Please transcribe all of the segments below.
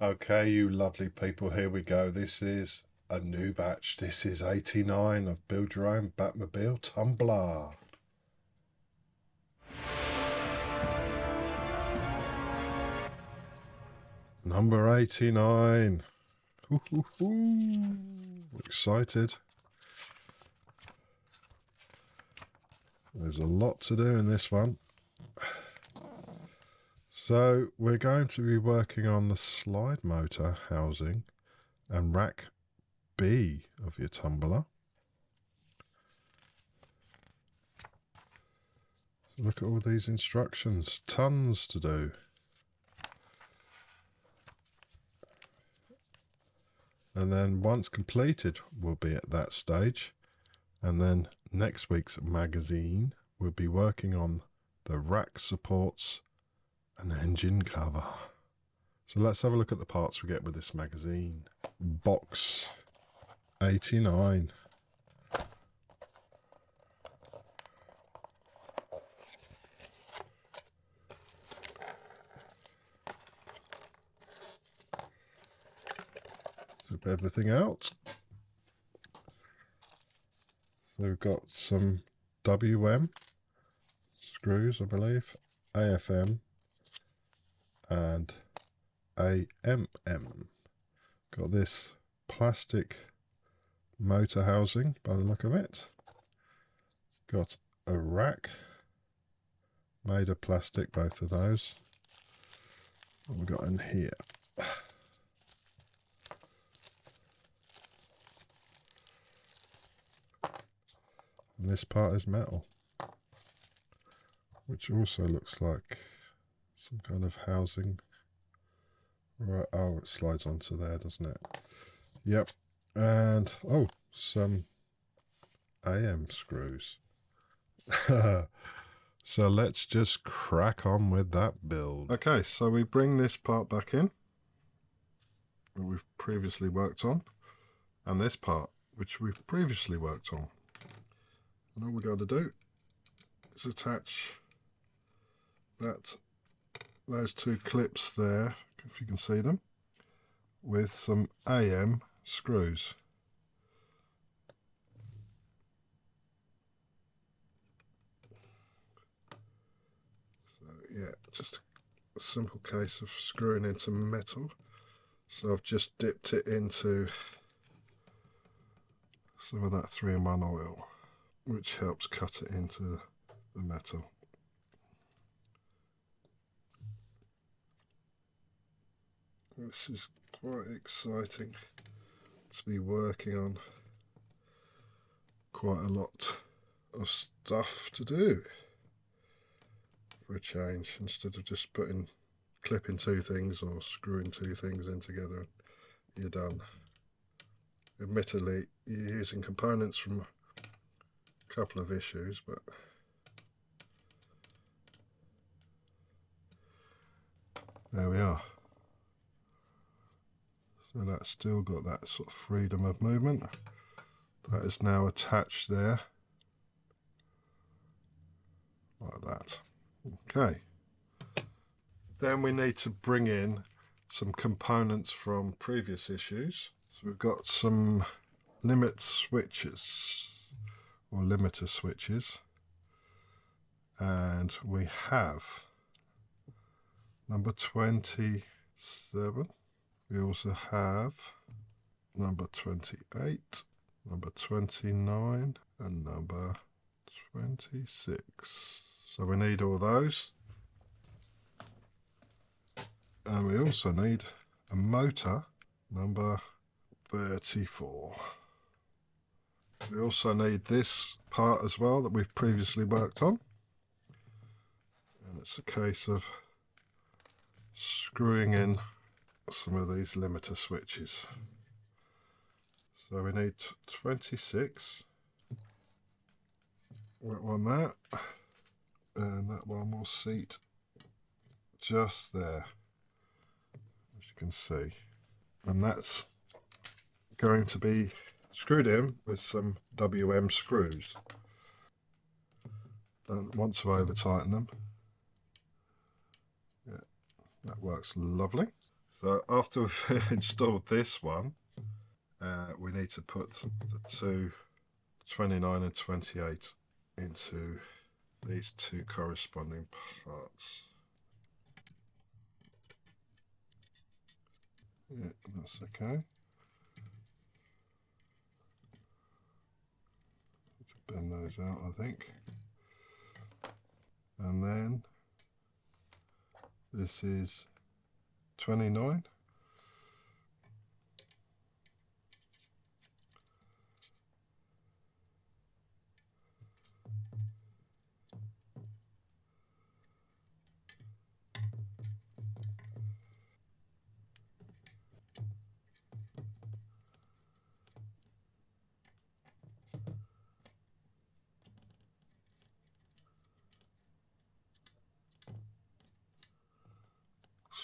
Okay, you lovely people, here we go. This is a new batch. This is 89 of Build Your Own Batmobile Tumbler. Number 89. Excited. There's a lot to do in this one. So we're going to be working on the slide motor housing and rack B of your tumbler. So look at all these instructions, tons to do. And then once completed, we'll be at that stage. And then next week's magazine, we'll be working on the rack supports and engine cover. So let's have a look at the parts we get with this magazine. Box 89. Zip everything out. So we've got some WM screws, I believe, AFM and AMM. Got this plastic motor housing by the look of it. Got a rack made of plastic, both of those. What have we got in here? And this part is metal, which also looks like some kind of housing. Right, oh, it slides onto there, doesn't it? Yep. And, oh, some AM screws. So let's just crack on with that build. Okay, so we bring this part back in that we've previously worked on, and this part which we've previously worked on. And all we've got to do is attach those two clips there, if you can see them, with some AM screws. So yeah, just a simple case of screwing into metal. So I've just dipped it into some of that 3-in-1 oil, which helps cut it into the metal. This is quite exciting to be working on. Quite a lot of stuff to do for a change, instead of just clipping two things or screwing two things in together and you're done. Admittedly, you're using components from a couple of issues, but there we are. So that's still got that sort of freedom of movement. That is now attached there, like that. Okay. Then we need to bring in some components from previous issues. So we've got some limit switches, or limiter switches, and we have number 27. We also have number 28, number 29, and number 26. So we need all those. And we also need a motor, number 34. We also need this part as well that we've previously worked on. And it's a case of screwing in some of these limiter switches. So we need 26. That one there. And that one will seat just there, as you can see. And that's going to be screwed in with some WM screws. Don't want to over tighten them. Yeah, that works lovely. So after we've installed this one, we need to put the two 29 and 28 into these two corresponding parts. Yeah, that's okay. Bend those out, I think. And then this is 29.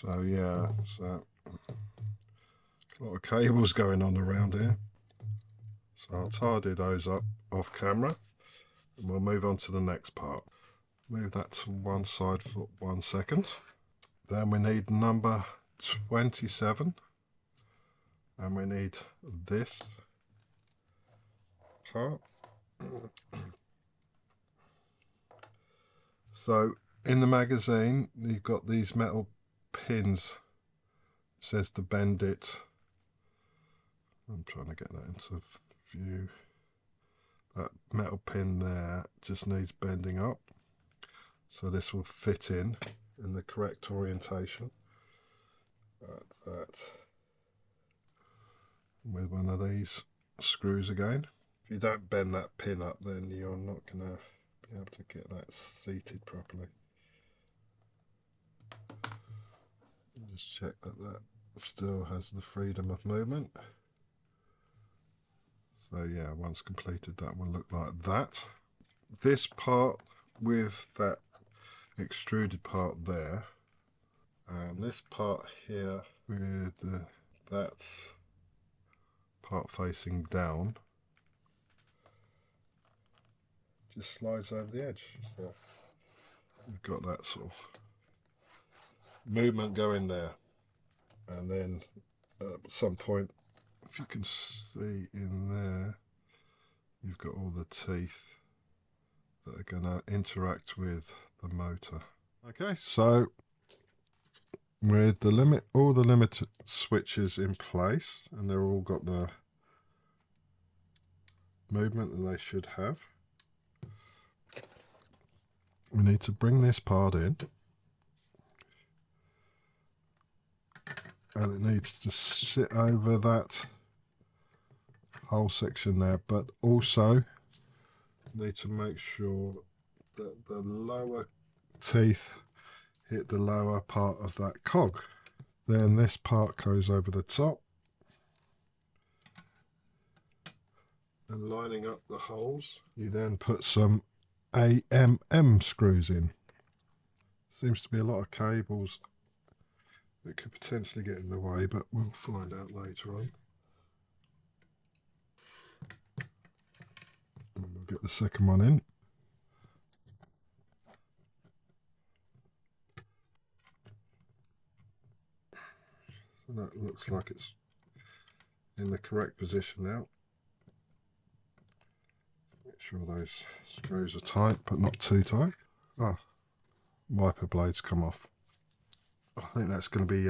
So yeah, so a lot of cables going on around here. So I'll tidy those up off camera and we'll move on to the next part. Move that to one side for 1 second. Then we need number 27 and we need this part. So in the magazine you've got these metal pins. It says to bend it. I'm trying to get that into view. That metal pin there just needs bending up, so this will fit in the correct orientation, like that, with one of these screws again. If you don't bend that pin up, then you're not going to be able to get that seated properly. Just check that that still has the freedom of movement. So yeah, once completed, that will look like that. This part with that extruded part there, and this part here with that part facing down, just slides over the edge. So you've got that sort of movement going there. And then at some point, if you can see in there, you've got all the teeth that are going to interact with the motor. Okay, so with the all the limit switches in place, and they're all got the movement that they should have, we need to bring this part in, and it needs to sit over that whole section there, but also need to make sure that the lower teeth hit the lower part of that cog. Then this part goes over the top and lining up the holes, you then put some AMM screws in. Seems to be a lot of cables that could potentially get in the way, but we'll find out later on. And we'll get the second one in. So that looks like it's in the correct position now. Make sure those screws are tight, but not too tight. Ah, wiper blades come off. I think that's going to be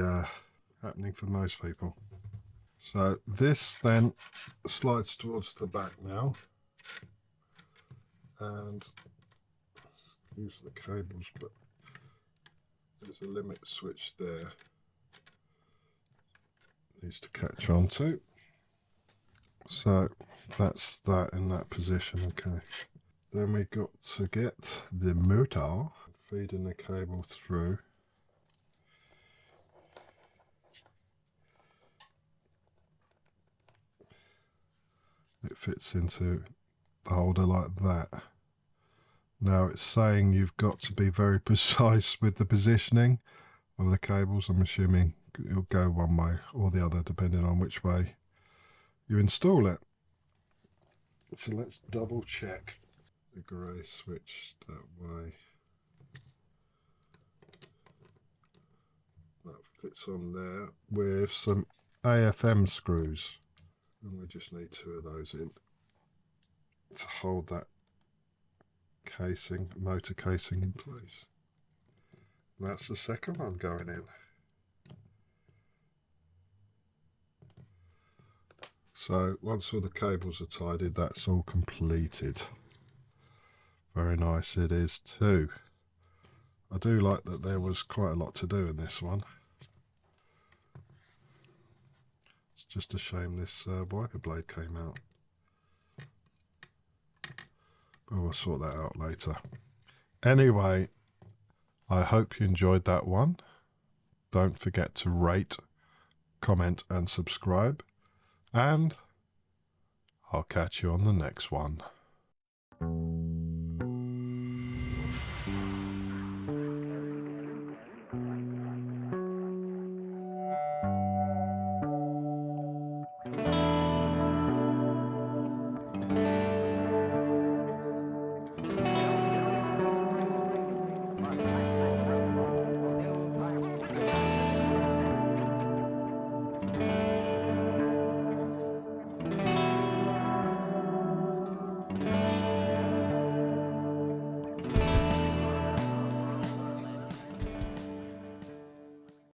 happening for most people. So this then slides towards the back now, and use the cables, but there's a limit switch there. Needs to catch on to. So that's that in that position. Okay. Then we got to get the motor, feeding the cable through. It fits into the holder like that. Now it's saying you've got to be very precise with the positioning of the cables. I'm assuming it'll go one way or the other depending on which way you install it. So let's double check the grey switch that way. That fits on there with some AFM screws, and we just need 2 of those in to hold that casing, motor casing, in place. And that's the second one going in. So once all the cables are tidied, that's all completed. Very nice it is too. I do like that there was quite a lot to do in this one. It's just a shame this wiper blade came out. But we'll sort that out later. Anyway, I hope you enjoyed that one. Don't forget to rate, comment and subscribe. And I'll catch you on the next one.